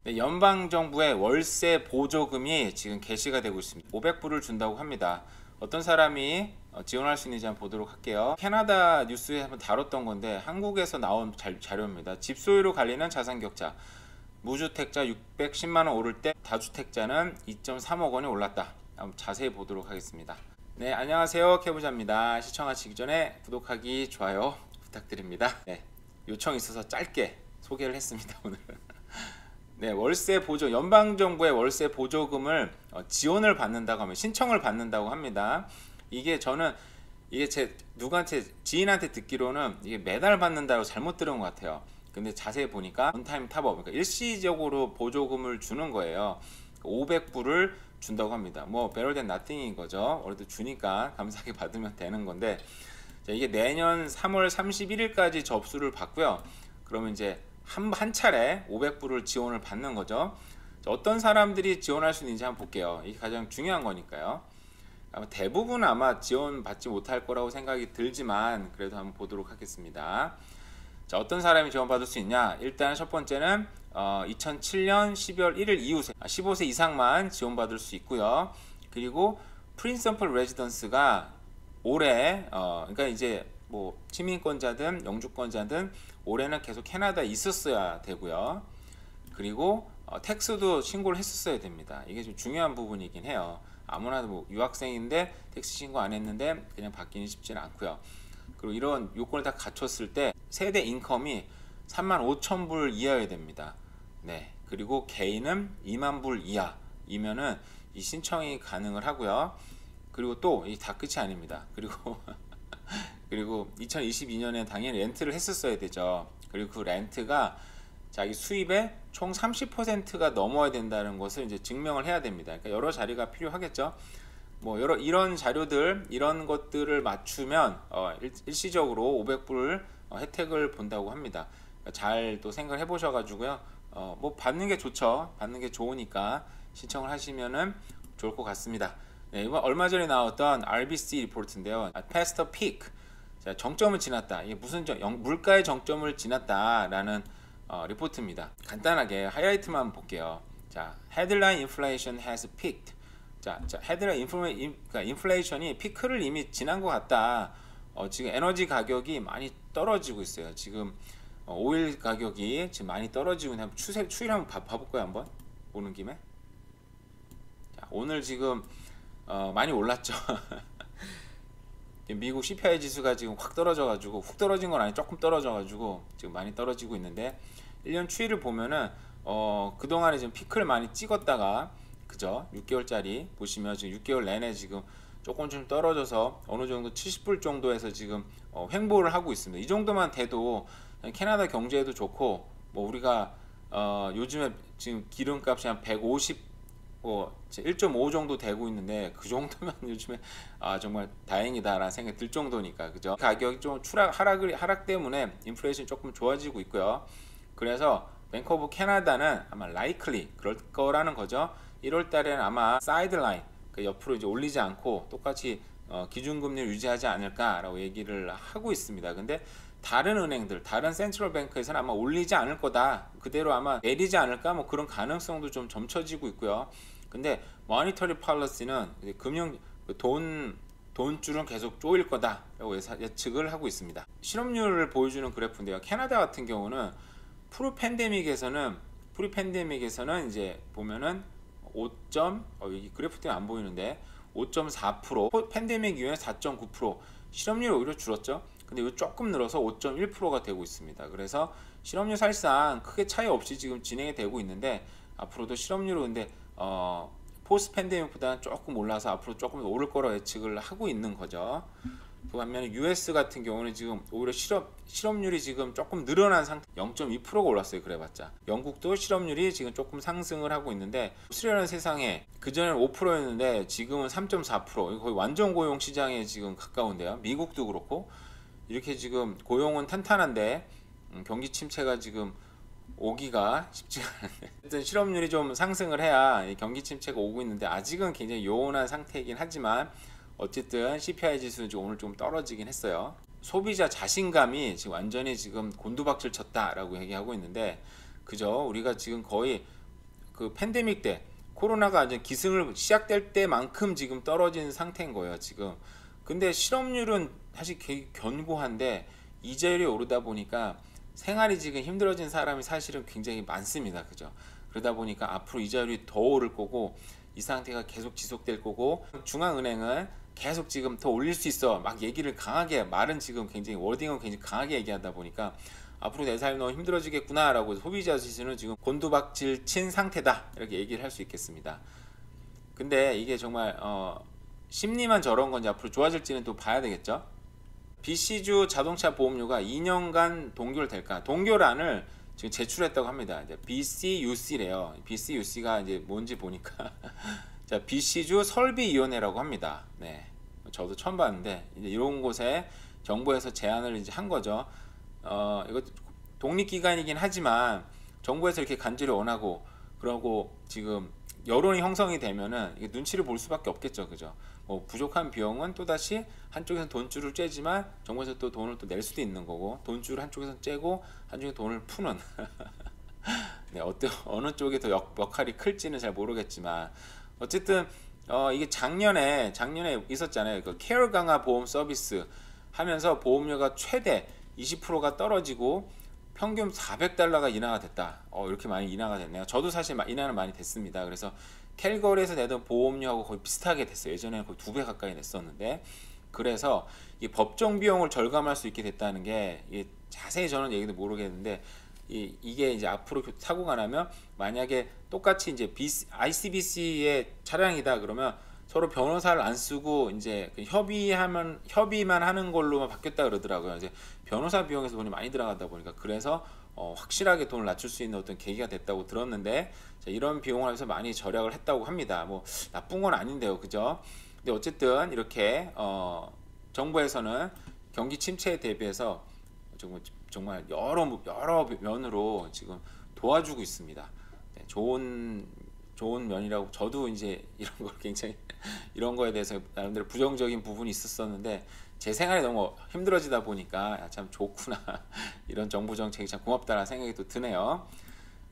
네, 연방정부의 월세 보조금이 지금 개시가 되고 있습니다. 500불을 준다고 합니다. 어떤 사람이 지원할 수 있는지 한번 보도록 할게요. 캐나다 뉴스에 한번 다뤘던 건데 한국에서 나온 자료입니다. 집 소유로 갈리는 자산 격차. 무주택자 610만원 오를 때 다주택자는 2.3억 원이 올랐다. 한번 자세히 보도록 하겠습니다. 네, 안녕하세요. 캐부자입니다. 시청하시기 전에 구독하기, 좋아요 부탁드립니다. 네, 요청이 있어서 짧게 소개를 했습니다. 오늘은. 네, 월세 보조, 연방정부의 월세 보조금을 지원을 받는다고 하면, 신청을 받는다고 합니다. 이게 제 누구한테, 지인한테 듣기로는 이게 매달 받는다고 잘못 들은 것 같아요. 근데 자세히 보니까 원타임 탑업, 그러니까 일시적으로 보조금을 주는 거예요. 500불을 준다고 합니다. 뭐 better than nothing인 거죠. 그래도 주니까 감사하게 받으면 되는 건데, 자, 이게 내년 3월 31일까지 접수를 받고요. 그러면 이제 한 차례 500불을 지원을 받는 거죠. 어떤 사람들이 지원할 수 있는지 한번 볼게요. 이게 가장 중요한 거니까요. 대부분 아마 지원받지 못할 거라고 생각이 들지만 그래도 한번 보도록 하겠습니다. 자, 어떤 사람이 지원받을 수 있냐? 일단 첫 번째는 2007년 12월 1일 이후 15세 이상만 지원받을 수 있고요. 그리고 프린시플 레지던스가 올해 그러니까 이제 뭐 시민권자든 영주권자든 올해는 계속 캐나다에 있었어야 되고요. 그리고 텍스도 신고를 했었어야 됩니다. 이게 좀 중요한 부분이긴 해요. 아무나 뭐 유학생인데 텍스 신고 안 했는데 그냥 받기는 쉽지는 않고요. 그리고 이런 요건을 다 갖췄을 때 세대 인컴이 35,000불 이하여야 됩니다. 네, 그리고 개인은 2만 불 이하이면은 이 신청이 가능을 하고요. 그리고 또 이 다 끝이 아닙니다. 그리고 2022년에 당연히 렌트를 했었어야 되죠. 그리고 그 렌트가 자기 수입의 총 30%가 넘어야 된다는 것을 이제 증명을 해야 됩니다. 그러니까 여러 자리가 필요하겠죠. 뭐 이런 자료들, 이런 것들을 맞추면 일시적으로 500불 혜택을 본다고 합니다. 그러니까 잘 또 생각을 해보셔가지고요. 뭐 받는 게 좋죠. 받는 게 좋으니까 신청을 하시면은 좋을 것 같습니다. 네, 이번 얼마 전에 나왔던 RBC 리포트인데요. Past the peak. 자, 정점을 지났다. 이게 무슨 물가의 정점을 지났다라는 리포트입니다. 간단하게 하이라이트만 볼게요. 자, Headline Inflation has peaked. 자, 헤드라인 그러니까 인플레이션이 피크를 이미 지난 것 같다. 지금 에너지 가격이 많이 떨어지고 있어요. 지금 오일 가격이 지금 많이 떨어지고 있는 추이를 한번 봐볼까요? 한번 보는 김에. 자, 오늘 지금 많이 올랐죠. 미국 CPI 지수가 지금 확 떨어져가지고, 훅 떨어진 건 아니 조금 떨어져가지고 지금 많이 떨어지고 있는데, 1년 추이를 보면은 그동안에 지금 피크를 많이 찍었다가, 그죠? 6개월짜리 보시면 지금 6개월 내내 지금 조금 좀 떨어져서 어느 정도 70불 정도에서 지금 횡보를 하고 있습니다. 이 정도만 돼도 캐나다 경제에도 좋고, 뭐 우리가 요즘에 지금 기름값이 한 150 1.5 정도 되고 있는데, 그 정도면 요즘에 정말 다행이다라는 생각이 들 정도니까, 그죠? 가격이 좀 하락 때문에 인플레이션이 조금 좋아지고 있고요. 그래서 뱅크 오브 캐나다는 아마 likely 그럴 거라는 거죠. 1월 달에는 아마 사이드라인, 그 옆으로 이제 올리지 않고 똑같이 기준금리를 유지하지 않을까라고 얘기를 하고 있습니다. 근데 다른 은행들, 다른 센트럴 뱅크에서는 아마 올리지 않을 거다, 그대로 아마 내리지 않을까, 뭐 그런 가능성도 좀 점쳐지고 있고요. 근데 모니터리 팔러시는 금융 돈줄은 계속 쪼일 거다라고 예측을 하고 있습니다. 실업률을 보여주는 그래프인데요. 캐나다 같은 경우는 프리팬데믹에서는 이제 보면은 5. 여기 그래프 때문에 안 보이는데 5.4%, 팬데믹 이후에 4.9%, 실업률이 오히려 줄었죠. 근데 이거 조금 늘어서 5.1%가 되고 있습니다. 그래서 실업률 사실상 크게 차이 없이 지금 진행이 되고 있는데, 앞으로도 실업률은 근데 포스트 팬데믹보다는 조금 올라서 앞으로 조금 더 오를 거라고 예측을 하고 있는 거죠. 그 반면에 US 같은 경우는 지금 오히려 실업률이 지금 조금 늘어난 상태, 0.2%가 올랐어요. 그래봤자. 영국도 실업률이 지금 조금 상승을 하고 있는데, 오스트레일리아는 세상에 그전에는 5%였는데 지금은 3.4%, 거의 완전 고용 시장에 지금 가까운데요. 미국도 그렇고. 이렇게 지금 고용은 탄탄한데 경기 침체가 지금 오기가 쉽지가 않은데, 어쨌든 실업률이 좀 상승을 해야 경기 침체가 오고 있는데, 아직은 굉장히 요원한 상태이긴 하지만 어쨌든 CPI 지수는 오늘 좀 떨어지긴 했어요. 소비자 자신감이 지금 완전히 지금 곤두박질 쳤다라고 얘기하고 있는데, 그죠? 우리가 지금 거의 그 팬데믹 때 코로나가 이제 기승을 시작될 때만큼 지금 떨어진 상태인 거예요 지금. 근데 실업률은 사실 견고한데 이자율이 오르다 보니까 생활이 지금 힘들어진 사람이 사실은 굉장히 많습니다. 그죠? 그러다 보니까 앞으로 이자율이 더 오를 거고 이 상태가 계속 지속될 거고, 중앙은행은 계속 지금 더 올릴 수 있어 막 얘기를 강하게, 말은 지금 굉장히 워딩은 굉장히 강하게 얘기하다 보니까 앞으로 내 삶이 너무 힘들어지겠구나 라고 소비자 지수는 지금 곤두박질 친 상태다 이렇게 얘기를 할 수 있겠습니다. 근데 이게 정말 심리만 저런 건지 앞으로 좋아질지는 또 봐야 되겠죠. BC주 자동차 보험료가 2년간 동결될까? 동결안을 지금 제출했다고 합니다. 이제 BCUC래요. BCUC가 이제 뭔지 보니까 자, BC주 설비위원회라고 합니다. 네, 저도 처음 봤는데 이제 이런 곳에 정부에서 제안을 이제 한 거죠. 이거 독립기관이긴 하지만 정부에서 이렇게 간절히 원하고 그러고 지금 여론이 형성이 되면은 이게 눈치를 볼 수밖에 없겠죠, 그죠? 뭐 부족한 비용은 또 다시 한쪽에서 돈줄을 쬐지만 정부에서 또 돈을 또 낼 수도 있는 거고, 돈줄을 한쪽에서 쬐고 한쪽에 돈을 푸는 네, 어느 쪽이 더 역할이 클지는 잘 모르겠지만 어쨌든 이게 작년에 있었잖아요. 그 케어 강화 보험 서비스 하면서 보험료가 최대 20%가 떨어지고 평균 400달러가 인하가 됐다. 이렇게 많이 인하가 됐네요. 저도 사실 인하는 많이 됐습니다. 그래서 캘거리에서 내던 보험료하고 거의 비슷하게 됐어요. 예전에는 거의 2배 가까이 냈었는데, 그래서 이 법정 비용을 절감할 수 있게 됐다는 게, 이게 자세히 저는 얘기도 모르겠는데 이게 이제 앞으로 사고가 나면 만약에 똑같이 이제 ICBC의 차량이다 그러면 서로 변호사를 안 쓰고 이제 협의만 하는 걸로만 바뀌었다 그러더라고요. 이제 변호사 비용에서 돈이 많이 들어가다 보니까, 그래서 확실하게 돈을 낮출 수 있는 어떤 계기가 됐다고 들었는데, 자, 이런 비용을 하면서 많이 절약을 했다고 합니다. 뭐 나쁜 건 아닌데요, 그죠? 근데 어쨌든 이렇게 정부에서는 경기 침체에 대비해서 정말 여러 면으로 지금 도와주고 있습니다. 네, 좋은 면이라고. 저도 이제 이런 걸 굉장히 이런 거에 대해서 나름대로 부정적인 부분이 있었었는데 제 생활이 너무 힘들어지다 보니까 참 좋구나 이런 정부 정책이 참 고맙다라는 생각이 또 드네요.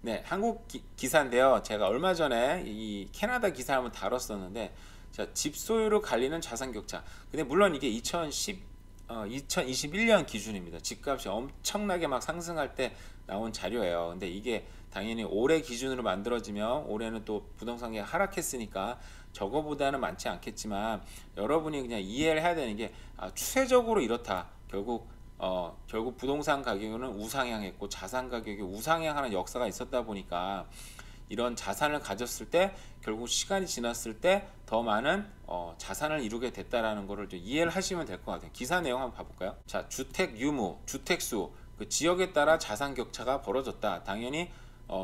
네, 한국 기사인데요. 제가 얼마 전에 이 캐나다 기사를 한번 다뤘었는데, 자, 집 소유로 갈리는 자산 격차. 근데 물론 이게 2021년 기준입니다. 집값이 엄청나게 막 상승할 때 나온 자료예요. 근데 이게 당연히 올해 기준으로 만들어지면 올해는 또 부동산이 하락했으니까 저거보다는 많지 않겠지만, 여러분이 그냥 이해를 해야 되는 게 추세적으로 이렇다. 결국 부동산 가격은 우상향했고 자산 가격이 우상향하는 역사가 있었다 보니까 이런 자산을 가졌을 때 결국 시간이 지났을 때 더 많은 자산을 이루게 됐다라는 것을 좀 이해를 하시면 될 것 같아요. 기사 내용 한번 봐볼까요? 자, 주택 유무, 주택수, 그 지역에 따라 자산 격차가 벌어졌다. 당연히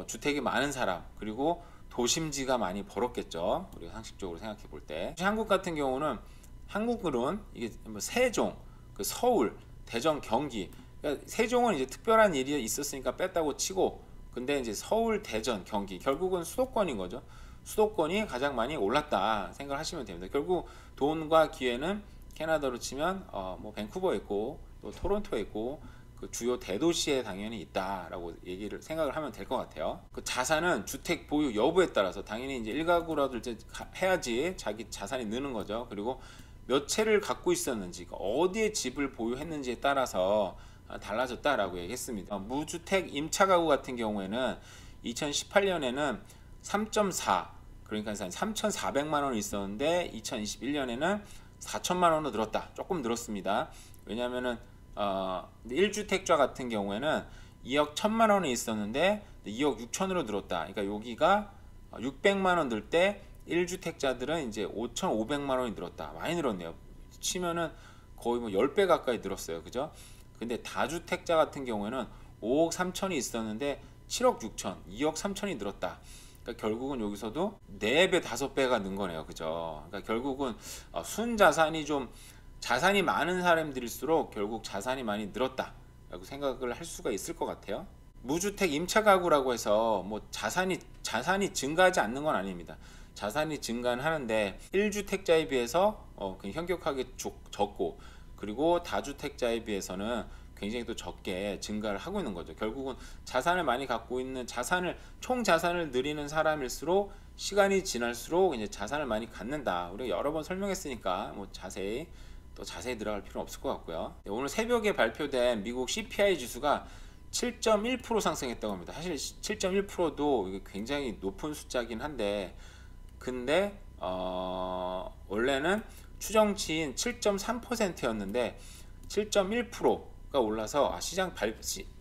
주택이 많은 사람, 그리고 도심지가 많이 벌었겠죠. 우리가 상식적으로 생각해 볼 때. 한국 같은 경우는 한국은 이게 뭐 세종, 그 서울, 대전, 경기. 그러니까 세종은 이제 특별한 일이 있었으니까 뺐다고 치고, 근데 이제 서울, 대전, 경기 결국은 수도권인 거죠. 수도권이 가장 많이 올랐다 생각을 하시면 됩니다. 결국 돈과 기회는 캐나다로 치면 뭐 밴쿠버에 있고 또 토론토에 있고 그 주요 대도시에 당연히 있다라고 생각을 하면 될 것 같아요. 그 자산은 주택 보유 여부에 따라서 당연히 이제 일가구라도 이제 해야지 자기 자산이 느는 거죠. 그리고 몇 채를 갖고 있었는지, 어디에 집을 보유했는지에 따라서 달라졌다라고 얘기했습니다. 무주택 임차 가구 같은 경우에는 2018년에는 3.4, 그러니까 3,400만 원이 있었는데 2021년에는 4천만 원으로 늘었다. 조금 늘었습니다. 왜냐하면은 1주택자 같은 경우에는 2억 1천만 원이 있었는데 2억 6천으로 늘었다. 그러니까 여기가 600만 원 늘 때 1주택자들은 이제 5,500만 원이 늘었다. 많이 늘었네요. 치면은 거의 뭐 10배 가까이 늘었어요. 그죠? 근데 다주택자 같은 경우에는 5억 3천이 있었는데 7억 6천, 2억 3천이 늘었다. 그러니까 결국은 여기서도 4배, 5배가 는 거네요. 그죠? 그러니까 결국은 순자산이 좀 자산이 많은 사람들일수록 결국 자산이 많이 늘었다 라고 생각을 할 수가 있을 것 같아요. 무주택 임차 가구라고 해서 뭐 자산이 증가하지 않는 건 아닙니다. 자산이 증가는 하는데 1주택자에 비해서 현격하게 적고, 그리고 다주택자에 비해서는 굉장히 또 적게 증가를 하고 있는 거죠. 결국은 자산을 많이 갖고 있는 총 자산을 늘리는 사람일수록 시간이 지날수록 이제 자산을 많이 갖는다. 우리가 여러 번 설명했으니까 뭐 자세히 들어갈 필요는 없을 것 같고요. 네, 오늘 새벽에 발표된 미국 CPI 지수가 7.1% 상승했다고 합니다. 사실 7.1%도 이게 굉장히 높은 숫자긴 한데, 근데 원래는 추정치인 7.3%였는데 7.1%가 올라서 시장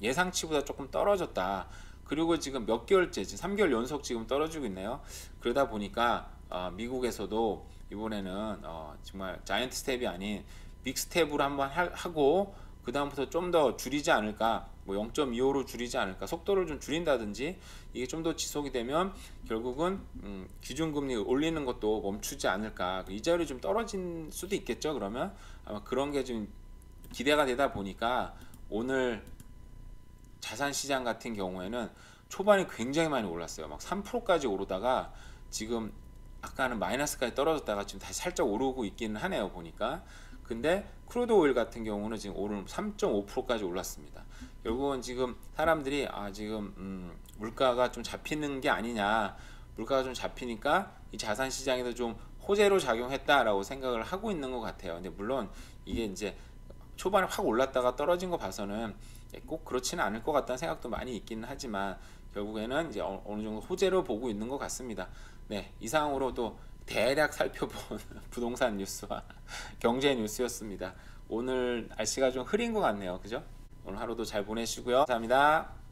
예상치보다 조금 떨어졌다. 그리고 지금 몇 개월째, 지금 3개월 연속 지금 떨어지고 있네요. 그러다 보니까 미국에서도 이번에는 정말 자이언트 스텝이 아닌 빅 스텝으로 한번 하고 그 다음부터 좀 더 줄이지 않을까, 뭐 0.25로 줄이지 않을까, 속도를 좀 줄인다든지, 이게 좀 더 지속이 되면 결국은 기준금리 올리는 것도 멈추지 않을까. 이자율이 좀 떨어진 수도 있겠죠. 그러면 아마 그런 게 좀 기대가 되다 보니까 오늘 자산시장 같은 경우에는 초반에 굉장히 많이 올랐어요. 막 3%까지 오르다가 지금 아까는 마이너스까지 떨어졌다가 지금 다시 살짝 오르고 있기는 하네요, 보니까. 근데 크루드 오일 같은 경우는 지금 오늘 3.5%까지 올랐습니다. 결국은 지금 사람들이 지금 물가가 좀 잡히는 게 아니냐, 물가가 좀 잡히니까 이 자산 시장에도 좀 호재로 작용했다라고 생각을 하고 있는 것 같아요. 근데 물론 이게 이제 초반에 확 올랐다가 떨어진 거 봐서는 꼭 그렇지는 않을 것 같다는 생각도 많이 있기는 하지만 결국에는 이제 어느 정도 호재로 보고 있는 것 같습니다. 네, 이상으로도 대략 살펴본 부동산 뉴스와 경제 뉴스였습니다. 오늘 날씨가 좀 흐린 것 같네요. 그죠? 오늘 하루도 잘 보내시고요. 감사합니다.